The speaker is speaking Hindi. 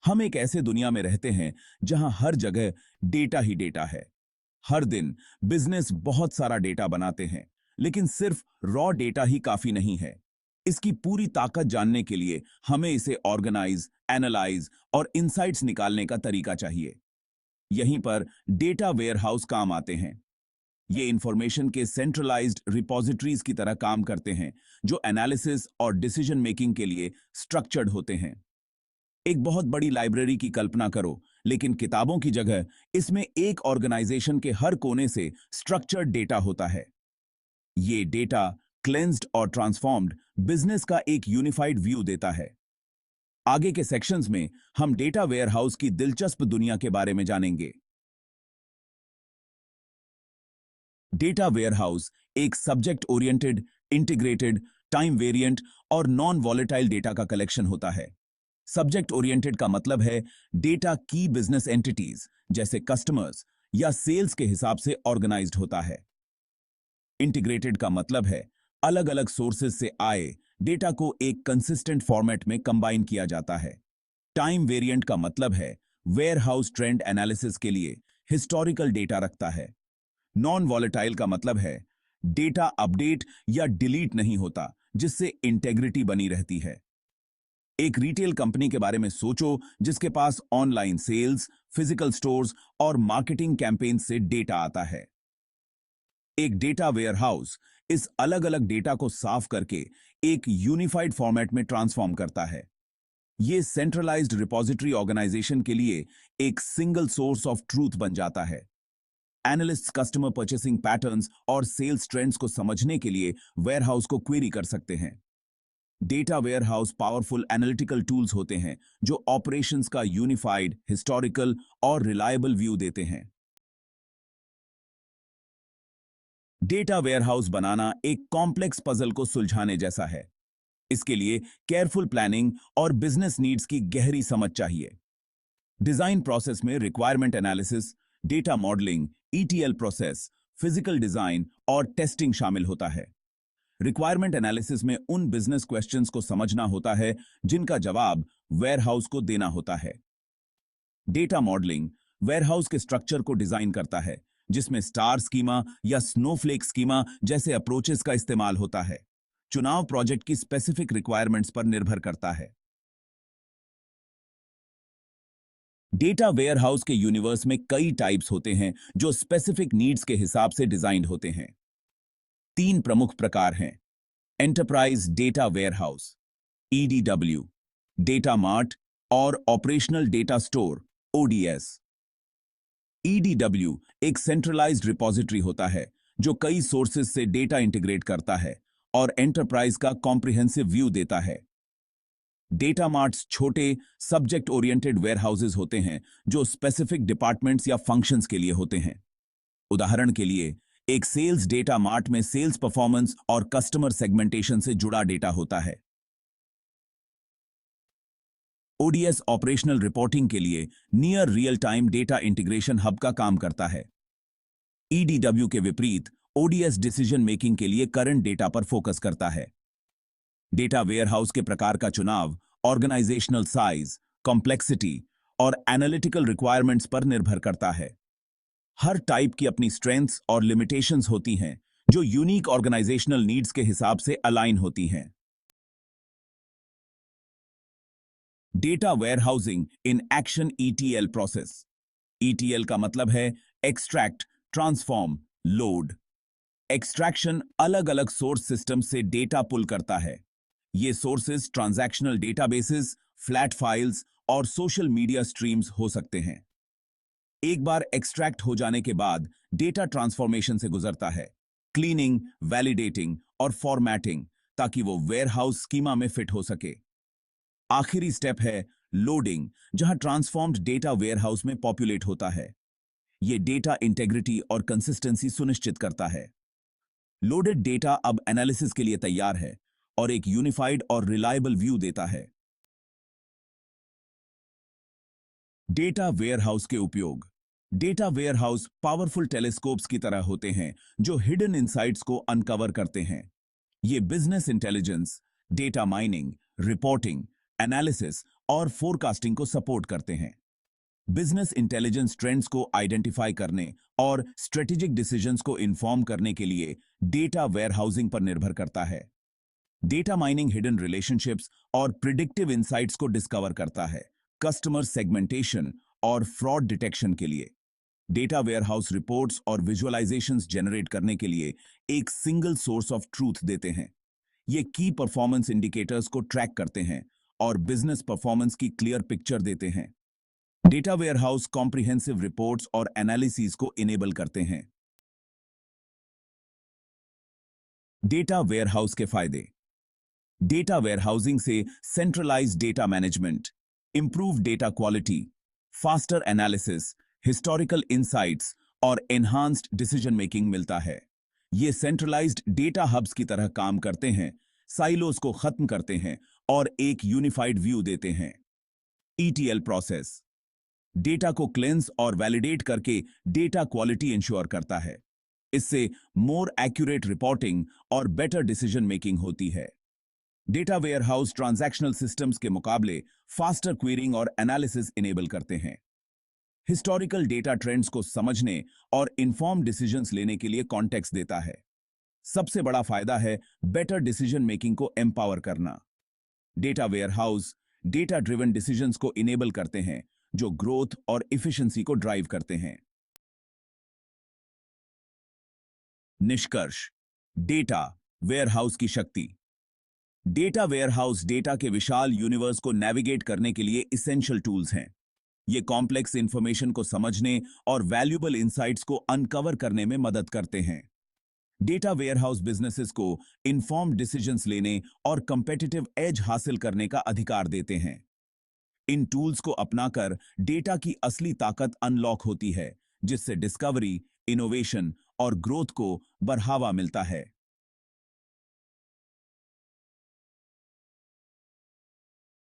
हम एक ऐसे दुनिया में रहते हैं जहां हर जगह डेटा ही डेटा है। हर दिन बिजनेस बहुत सारा डेटा बनाते हैं, लेकिन सिर्फ रॉ डेटा ही काफी नहीं है। इसकी पूरी ताकत जानने के लिए हमें इसे ऑर्गेनाइज, एनालाइज और इंसाइट्स निकालने का तरीका चाहिए। यहीं पर डेटा वेयरहाउस काम आते हैं। ये इंफॉर्मेशन के सेंट्रलाइज्ड रिपॉजिटरीज की तरह काम करते हैं, जो एनालिसिस और डिसीजन मेकिंग के लिए स्ट्रक्चर्ड होते हैं। एक बहुत बड़ी लाइब्रेरी की कल्पना करो, लेकिन किताबों की जगह इसमें एक ऑर्गेनाइजेशन के हर कोने से स्ट्रक्चर्ड डेटा होता है। ये डेटा क्लेंस्ड और ट्रांसफॉर्म्ड बिजनेस का एक यूनिफाइड व्यू देता है। आगे के सेक्शंस में हम डेटा वेयरहाउस की दिलचस्प दुनिया के बारे में जानेंगे। डेटा वेयरहाउस एक subject oriented, integrated, time variant और नॉन वॉलेटाइल डेटा का कलेक्शन होता है। सब्जेक्ट ओरिएंटेड का मतलब है डेटा की बिजनेस एंटिटीज जैसे कस्टमर्स या सेल्स के हिसाब से ऑर्गेनाइज्ड होता है। इंटीग्रेटेड का मतलब है अलग अलग सोर्सेज से आए डेटा को एक कंसिस्टेंट फॉर्मेट में कंबाइन किया जाता है। टाइम वेरिएंट का मतलब है वेयरहाउस ट्रेंड एनालिसिस के लिए हिस्टोरिकल डेटा रखता है। नॉन वॉलेटाइल का मतलब है डेटा अपडेट या डिलीट नहीं होता, जिससे इंटेग्रिटी बनी रहती है। एक रिटेल कंपनी के बारे में सोचो जिसके पास ऑनलाइन सेल्स, फिजिकल स्टोर्स और मार्केटिंग कैंपेन से डेटा आता है। एक डेटा वेयरहाउस इस अलग अलग डेटा को साफ करके एक यूनिफाइड फॉर्मेट में ट्रांसफॉर्म करता है। यह सेंट्रलाइज्ड रिपॉजिटरी ऑर्गेनाइजेशन के लिए एक सिंगल सोर्स ऑफ ट्रूथ बन जाता है। एनालिस्ट्स कस्टमर परचेसिंग पैटर्न्स और सेल्स ट्रेंड्स को समझने के लिए वेयरहाउस को क्वेरी कर सकते हैं। Data warehouse powerful analytical tools होते हैं जो ऑपरेशंस का यूनिफाइड, हिस्टोरिकल और रिलायबल व्यू देते हैं। डेटा वेयरहाउस बनाना एक कॉम्प्लेक्स पजल को सुलझाने जैसा है। इसके लिए केयरफुल प्लानिंग और बिजनेस नीड्स की गहरी समझ चाहिए। डिजाइन प्रोसेस में requirement analysis, data modelling, ETL process, physical design और टेस्टिंग शामिल होता है। रिक्वायरमेंट एनालिसिस में उन बिजनेस क्वेश्चंस को समझना होता है जिनका जवाब वेयरहाउस को देना होता है। डेटा मॉडलिंग वेयरहाउस के स्ट्रक्चर को डिजाइन करता है, जिसमें स्टार स्कीमा या स्नोफ्लेक स्कीमा जैसे अप्रोचेस का इस्तेमाल होता है। चुनाव प्रोजेक्ट की स्पेसिफिक रिक्वायरमेंट्स पर निर्भर करता है। डेटा वेयरहाउस के यूनिवर्स में कई टाइप्स होते हैं जो स्पेसिफिक नीड्स के हिसाब से डिजाइन होते हैं। तीन प्रमुख प्रकार हैं: enterprise data warehouse EDW, data mart और operational data store ODS. EDW एक सेंट्रलाइज्ड रिपॉजिटरी होता है जो कई सोर्सेज से डेटा इंटीग्रेट करता है और एंटरप्राइज का कॉम्प्रिहेंसिव व्यू देता है। डेटा मार्ट्स छोटे सब्जेक्ट ओरिएंटेड वेयरहाउसेज होते हैं जो स्पेसिफिक डिपार्टमेंट्स या फंक्शंस के लिए होते हैं। उदाहरण के लिए, एक सेल्स डेटा मार्ट में सेल्स परफॉर्मेंस और कस्टमर सेगमेंटेशन से जुड़ा डेटा होता है। ओडीएस ऑपरेशनल रिपोर्टिंग के लिए near real time data integration hub का काम करता है। ईडीडब्ल्यू के विपरीत ओडीएस डिसीजन मेकिंग के लिए करंट डेटा पर फोकस करता है। डेटा वेयरहाउस के प्रकार का चुनाव ऑर्गेनाइजेशनल साइज, कॉम्प्लेक्सिटी और एनालिटिकल रिक्वायरमेंट्स पर निर्भर करता है। हर टाइप की अपनी स्ट्रेंथ्स और लिमिटेशंस होती हैं जो यूनिक ऑर्गेनाइजेशनल नीड्स के हिसाब से अलाइन होती हैं। Data warehousing in action ETL process. ETL का मतलब है एक्सट्रैक्ट, ट्रांसफॉर्म, लोड। एक्सट्रैक्शन अलग अलग सोर्स सिस्टम से डेटा पुल करता है। ये sources transactional databases, flat files और सोशल मीडिया स्ट्रीम्स हो सकते हैं। एक बार एक्सट्रैक्ट हो जाने के बाद डेटा ट्रांसफॉर्मेशन से गुजरता है, क्लीनिंग, वैलिडेटिंग और फॉर्मेटिंग, ताकि वो वेयरहाउस स्कीमा में फिट हो सके। आखिरी स्टेप है लोडिंग, जहां ट्रांसफॉर्म्ड डेटा वेयरहाउस में पॉपुलेट होता है। ये डेटा इंटेग्रिटी और कंसिस्टेंसी सुनिश्चित करता है। लोडेड डेटा अब एनालिसिस के लिए तैयार है और एक यूनिफाइड और रिलायबल व्यू देता है। डेटा वेयरहाउस के उपयोग। डेटा वेयरहाउस पावरफुल टेलीस्कोप्स की तरह होते हैं जो हिडन इनसाइट्स को अनकवर करते हैं। ये business intelligence, data mining, reporting, analysis और फोरकास्टिंग को सपोर्ट करते हैं। बिजनेस इंटेलिजेंस ट्रेंड्स को आइडेंटिफाई करने और स्ट्रेटेजिक डिसीजंस को इन्फॉर्म करने के लिए डेटा वेयरहाउसिंग पर निर्भर करता है। डेटा माइनिंग हिडन रिलेशनशिप्स और प्रिडिक्टिव इंसाइट्स को डिस्कवर करता है, कस्टमर सेगमेंटेशन और फ्रॉड डिटेक्शन के लिए। डेटा वेयरहाउस रिपोर्ट्स और विजुअलाइजेशंस जनरेट करने के लिए एक सिंगल सोर्स ऑफ ट्रूथ देते हैं। ये की परफॉर्मेंस इंडिकेटर्स को ट्रैक करते हैं और बिजनेस परफॉर्मेंस की क्लियर पिक्चर देते हैं। डेटा वेयरहाउस कॉम्प्रिहेंसिव रिपोर्ट्स और एनालिसिस को इनेबल करते हैं। डेटा वेयरहाउस के फायदे। डेटा वेयरहाउसिंग से centralised data management, improve data quality, faster analysis, historical insights और एनहांस्ड डिसीजन मेकिंग मिलता है। ये सेंट्रलाइज्ड डेटा हब्स की तरह काम करते हैं, साइलोस को खत्म करते हैं और एक यूनिफाइड व्यू देते हैं। ईटीएल प्रोसेस डेटा को क्लेंस और वैलिडेट करके डेटा क्वालिटी इंश्योर करता है। इससे मोर एक्यूरेट रिपोर्टिंग और बेटर डिसीजन मेकिंग होती है। डेटा वेयरहाउस ट्रांजैक्शनल सिस्टम्स के मुकाबले फास्टर क्वेरिंग और एनालिसिस इनेबल करते हैं। हिस्टोरिकल डेटा ट्रेंड्स को समझने और इन्फॉर्म डिसीजंस लेने के लिए कॉन्टेक्स्ट देता है। सबसे बड़ा फायदा है बेटर डिसीजन मेकिंग को एम्पावर करना। Data warehouse data driven decisions को इनेबल करते हैं, जो ग्रोथ और इफिशिएंसी को ड्राइव करते हैं। निष्कर्ष, डेटा वेयरहाउस की शक्ति। डेटा वेयरहाउस डेटा के विशाल यूनिवर्स को नेविगेट करने के लिए इसेंशियल टूल्स हैं। ये कॉम्प्लेक्स इंफॉर्मेशन को समझने और वैल्यूएबल इंसाइट्स को अनकवर करने में मदद करते हैं। डेटा वेयरहाउस बिजनेसेस को इन्फॉर्म्ड डिसीजंस लेने और कंपेटिटिव एज हासिल करने का अधिकार देते हैं। इन टूल्स को अपनाकर डेटा की असली ताकत अनलॉक होती है, जिससे डिस्कवरी, इनोवेशन और ग्रोथ को बढ़ावा मिलता है।